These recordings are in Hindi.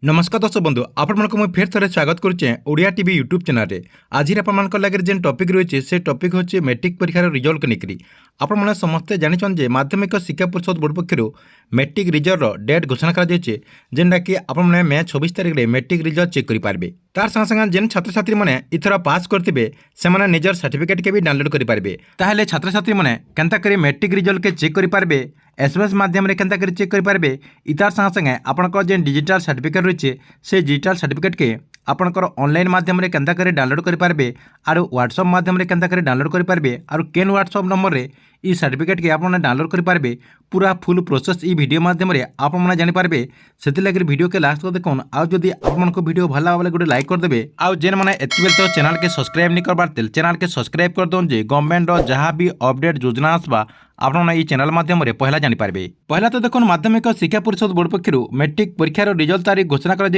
नमस्कार दर्शक बंधु आपको मुझे फेर थे स्वागत करुचे ओडिया टीवी यूट्यूब चैनल रे। आज आप लगे जेन टॉपिक रही से टॉपिक हूँ मैट्रिक परीक्षार रिजल्ट को लेकर आपने समस्ते जानते माध्यमिक शिक्षा परिषद बोर्ड पक्षर मैट्रिक रिजल्ट डेट घोषणा कर जेनटा कि आपने मे 26 तारिख में मैट्रिक रिजल्ट चेक करेंगे। तार संगे संगे जेन छात्र छात्री मैंने इथर पास करते से निजर सर्टिफिकेट के भी डाउनलोड करेंगे। ताहले छात्र छात्री मैंने केन्ता करी मैट्रिक रिजल्ट के चेक करेंगे एसएमएस माध्यम केन्ता करी चेक करेंगे। इतार संगे संगे आपंकर जेन डिजिटल सर्टिफिकेट रही से डिजिटल सर्टिफिकेट के आपंकर ऑनलाइन माध्यम केन्ता करी डाउनलोड करेंगे और व्हाट्सएप माध्यम केन्ता करी डाउनलोड करेंगे और केन व्हाट्सएप नंबर रे ई सर्टिफिकेट के आपने डाउनलोड करेंगे। पूरा फुल प्रोसेस ई वीडियो माध्यम आपने जानीपारे से लगे वीडियो के लास्ट को देखुन। आदि आपको वीडियो भल लगे गोटे लाइक करदे आउ जेन मैंने एत तो चैनल के सब्सक्राइब नहीं करबार चैनल के सब्सक्राइब कर दौन जे गवर्नमेंट जहाँ भी अपडेट योजना आसवा आपने ये चैनल माध्यम पहला जानीपारे। पहला तो देखो माध्यमिक शिक्षा परिषद बोर्ड पक्षर मैट्रिक परीक्षार रिजल्ट तारीख घोषणा कर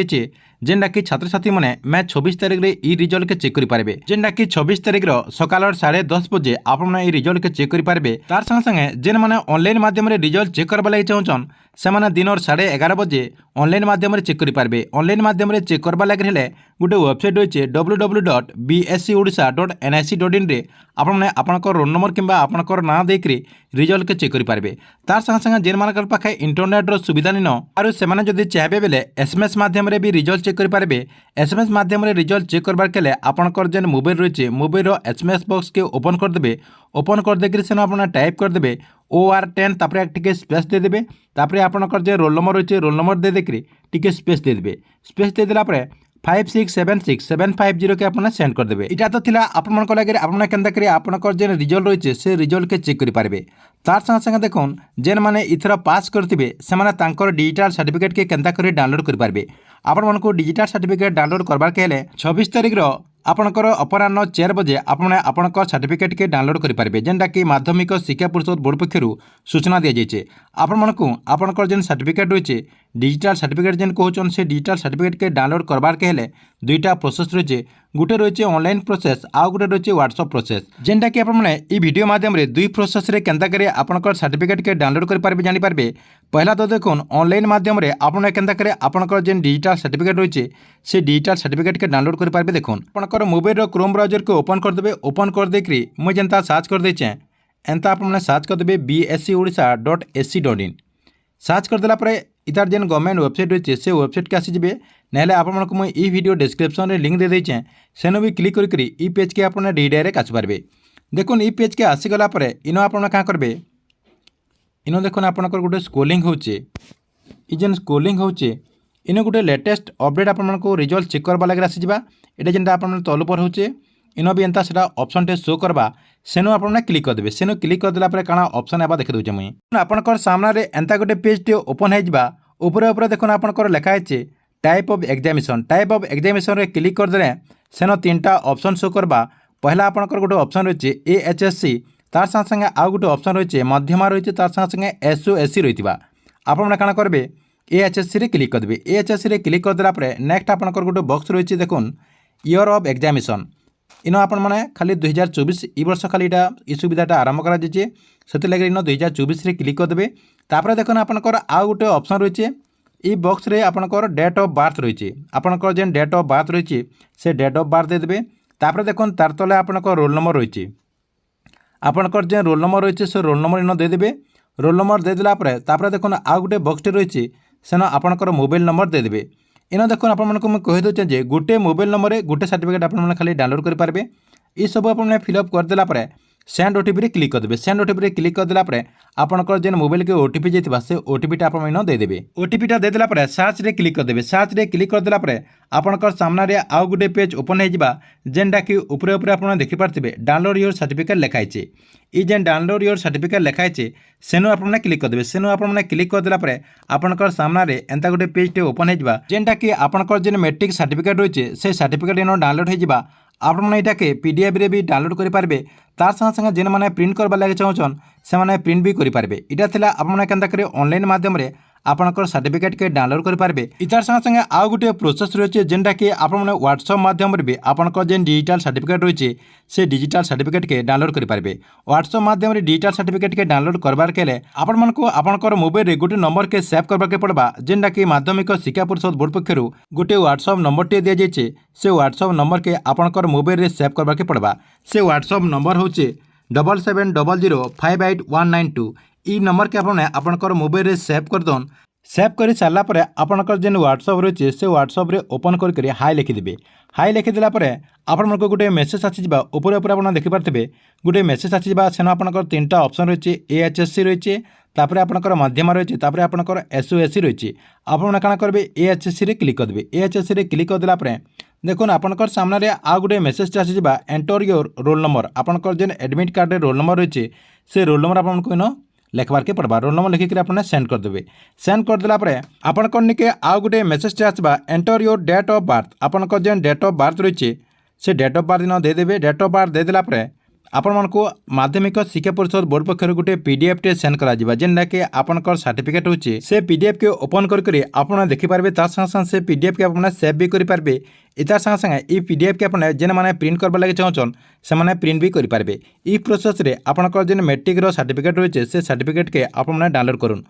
जेनटा कि छात्र छात्री मैंने मे 26 तारिख में ई रिजल्ट के चेक करेंगे। जेनटा कि 26 तारिख सकाल 10:30 बजे आपने ये रिजल्ट के चेक करेंगे। तार संगे संगे जेन मैंने ऑनलाइन माध्यम रिजल्ट चेक करवा लगे चाहून से दिन 11:30 बजे ऑनलाइन माध्यम चेक करेंगे। ऑनलाइन माध्यम चेक करवा लगे गोटे वेबसाइट रही www.bscodisha.nic.in रे आपने आपंकर रोल नंबर कि आपंकर नाँ देकर रिजल्ट के चेक करेंगे। तार संगे संगे जेन मान पाखे इंटरनेट सुविधा नहीं और से जब चाहे बेले एसएमएस माध्यम भी रिजल्ट चेक करेंगे। एसएमएस माध्यम रिजल्ट चेक करवार के आपंकर जेन मोबाइल रही मोबाइल एसएमएस बॉक्स के ओपन करदे। ओपन कर देकर से अपना टाइप करदे OR10 तापर टिके स्पेस देदेवे। तापर आपंकर जो रोल नंबर रही रोल नंबर दे देकर टिके स्पेस देदेवे। स्पेस दे देला 56767550 के आपने सेंड करदे। इटा तो थिला आपन लगे आपने केन्ता करी आपनकर जेन रिजल्ट रही से रिजल्ट के चेक करेंगे। तार संगे संगे देखुन जेन मैंने इथर पास करते से डिजिटल सर्टिफिकेट के केन्ता करी डाउनलोड करेंगे। आपण को डिजिटल सर्टिफिकेट डाउनलोड करवार के 26 तारिख आपंकर अपराह 4 बजे आपने आपंकर सर्टिफिकेट के डाउनलोड करेंगे। जेनटा कि माध्यमिक शिक्षा परिषद बोर्ड पक्षर सूचना दी जाए आपको आपंकर जेन सर्टिफिकेट रही डिजिटल सर्टिफिकेट जेन कहून से डिजिटल सर्टिफिकेट के डाउनलोड करवार के दुईटा प्रोसेस रही गोटे रही ऑनलाइन प्रोसेस आउ गोटे रही व्हाट्सएप प्रोसेस। जेनटा कि आपने ये वीडियो माध्यम दुई प्रोसेस रे केन्ता करी आपंकर सर्टिफिकेट के डाउनलोड करेंगे जानीपारे। पहला तो देखुन ऑनलाइन माध्यम आपने केन्ता करी आपंकर जेन डिजिटल सर्टिफिकेट रही से डिजिटल सर्टिफिकेट के डाउनलोड करेंगे। देखुन आपंकर मोबाइल क्रोम ब्राउजर को ओपन करदे। ओपन कर देकर मुझे जेनता सर्च कर देचे एंता आपने सर्च करदे bscodisha.ac.in सर्च करदेला इतार जेन गवर्नमेंट वेबसाइट रही से वेबसाइट के आसीजे ना आपको मुझे ई वीडियो डिस्क्रिप्शन में लिंक दे देचे सेनो भी क्लिक करी ई पेज के आपने डायरेक्ट आसपारे। देखुन ई पेज के आसीगला इनो आप क्या करेंगे इनो देखुन आपंकर गोटे स्क्रोलिंग होचे जेन स्क्रोलिंग होचे इनो गोटे लेटेस्ट अपडेट आपको रिजल्ट चेक करवा लगे आसीजा। ये जेनटा आप तल पर होचे इनो भी एंता से ऑप्शन टे शो करवा सेनो आपने क्लिक करदे। सेनो क्लिक करदेला काଣା ऑप्शन आबा देखि दूचे मुई आपनकर सामना रे एंता गोटे पेज टे ओपन होइबा ऊपर ऊपर देखुन आपनकर लिखा है type of examination. Type of examination रे क्लिक करदे सेनो 3टा ऑप्शन शो करवा। पहला आपनकर गोटे ऑप्शन रही AHSC तार संगे संगे आउ गोटे ऑप्शन रही मध्यमा रही तार संगे संगे SOSC रही आपने काଣା करबे AHSC रे क्लिक करदे। AHSC रे क्लिक करदेला नेक्स्ट आपनकर गोटे बॉक्स रही देखुन ईयर ऑफ एग्जामिनेशन इनो आपण मैंने खाली 2024 ई वर्ष खाली ये सुविधाटा आरंभ कर लगे इन 2024 रे क्लिक करदे। तापर देखुन आपनकर आउ गोटे ऑप्शन रही ये बॉक्स रे आपनकर डेट ऑफ बर्थ रही आपनकर जेन डेट ऑफ बर्थ रही से डेट ऑफ बर्थ देदेवे। तापर देखुन तार तले आपनकर रोल नंबर रही आपनकर जेन रोल नंबर रही से रोल नंबर इन देदेवे। रोल नंबर देदेला तापर देखुन आउ गोटे बॉक्स रही सेन आपनकर मोबाइल नंबर देदेवे। इन देखुन आपको मुझे कही दूचे जे गोटे मोबाइल नंबर गोटे सर्टिफिकेट आपने खाली डाउनलोड करेंगे। ये सब आपने फिलअप करदेला सेंड ओटीपी रे क्लिक करदे। सेंड ओटीपी रे क्लिक करदेला आपनकर जेन मोबाइल के ओटीपी जाइथिबा से ओटीपीटा आप देदेवे। ओटीपीटा देदेला सर्च रे क्लिक करदेवे। सर्च रे क्लिक करदेला आपनकर सामना रे आउ गोटे पेज ओपन होइजिबा जेनटा कि ऊपर ऊपर आपन देखि पारथिबे डाउनलोड योर सर्टिफिकेट लिखा है। ये जेन डाउनलोड योर सर्टिफिकेट लिखा है सेनो आपने क्लिक करदेवे। सेनो आपने क्लिक करदेला आपनकर सामना रे एंता गोटे पेज टे ओपन होइजिबा जेनटा कि आपनकर जेन मैट्रिक सर्टिफिकेट रही से सर्टिफिकेट इन डाउनलोड होइजिबा आपने यहाँ PDF रे भी डाउनलोड करेंगे। तार संगे संगे जेन मैंने प्रिंट करवा लगे चाहून से मैंने प्रिंट भी करेंगे। इटा थिला आपने केन्ता करी ऑनलाइन माध्यम आपणकर सर्टिफिकेट के डाउनलोड करेंगे। इतार संगे संगे आउ गोटे प्रोसेस रही है जेनटा कि आपने व्हाट्सएप माध्यम भी आपंकर जेन डिजिटल सर्टिफिकेट रही से डिजिटल सर्टिफिकेट के डाउनलोड करेंगे। व्हाट्सएप माध्यम डिजिटल सर्टिफिकेट के डाउनलोड करबार के आपंकर मोबाइल गोटे नंबर के सेव करवाके पड़वा जेनटा कि माध्यमिक शिक्षा परिषद बोर्ड पक्षर गोटे व्हाट्सएप नंबर टे दि जाइए। से व्हाट्सएप नंबर के आपंकर मोबाइल सेव करवाके पड़वा। से व्हाट्सएप नंबर हूँ 7700588192। ई नंबर के आपंकर मोबाइल सेव करदन। सेव कर सारापर आपंकर जेन व्हाट्सएप रही से व्हाट्सएप ओपन कर हाई लिखिदे। हाई लिखिदेला आपण गोटे मेसेज आसीजा ऊपर ऊपर आप देखिपारे गोटे मेसेज आसीजा सेन आपंकर 3टा ऑप्शन रही है। AHSC रही है, तापर आपंकर मध्यम रही है, तापर आपंकर SOSC रही है। आपड़ क्या करेंगे AHSC रे क्लिक करेंगे। AHSC रे क्लिक करदेला देखो आपंकर सामने आउ गोटे मेसेज आसीजा एंटर योर रोल नंबर। आपंकर जेन एडमिट कार्ड रोल नंबर रही है से रोल नंबर आपको इन लिखबार के पड़वा। रोल नंबर लिखिक आपने सेंड करदेवे। सेंड करदेला आपंकर निके आउ गोटे मेसेज आसवा enter your date of birth. आपंकर जेन डेट ऑफ बर्थ रही है से डेट ऑफ बर्थ दिन देदेवे। डेट ऑफ बर्थ देदेला आपण मानक माध्यमिक शिक्षा परिषद बोर्ड पक्षर गोटे PDF टे सेंड करा जेनटा कि आपंकर सर्टिफिकेट होची से PDF के ओपन करके आपन देखिपारे। तार संगे संगे से PDF के आपने सेव भी करेंगे। इतार संगे संगे ई PDF के आपने जेन मैंने प्रिंट करवा लगे चाहन से मैंने प्रिंट भी करेंगे। ई प्रोसेस रे आपंकर जेन मैट्रिक सर्टिफिकेट रही है से सर्टिफिकेट के आपने डाउनलोड करूँ।